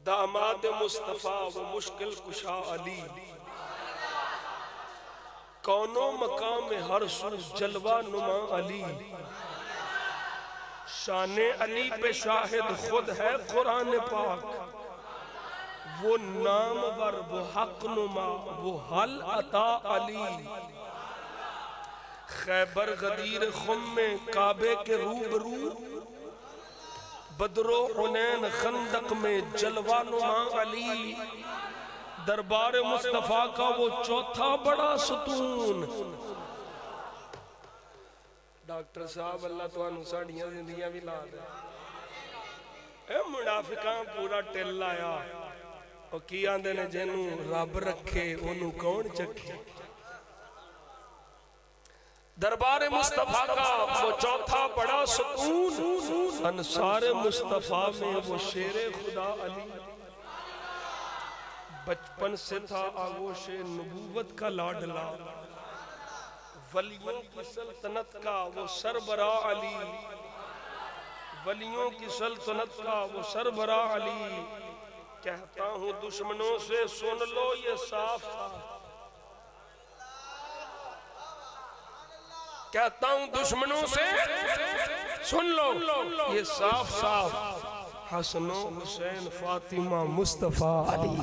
داماد مصطفیٰ و مشکل کشا علی، کونوں مقام ہر سو جلوہ نما علی، شان علی پہ شاہد خود ہے قرآن پاک، وہ نامور وہ حق نما وہ حل عطا علی، خیبر غدیر خم میں کعبے کے روبرو، بدر و حنین خندق میں جلوہ نما علی، دربار مصطفیٰ کا وہ چوتھا بڑا ستون۔ ڈاکٹر صاحب اللہ تو انہوں ساڑیاں زندگیاں بھی لا دے، اے منافقاں پورا ٹل لایا، اور کی آندے نے جنوں رب رکھے انہوں کون چکھے۔ دربار مصطفیٰ کا وہ چوتھا بڑا ستون، انصار مصطفیٰ میں وہ شیر خدا علی، بچپن سے تھا آغوش نبوت کا لاڈلا، ولیوں کی سلطنت کا وہ سربراہ علی، ولیوں کی سلطنت کا وہ سربراہ علی، کہتا ہوں دشمنوں سے سن لو یہ صاف صاف، کہتا ہوں دشمنوں سے سن لو یہ صاف صاف، حسن و حسین فاطمہ مصطفیٰ علی۔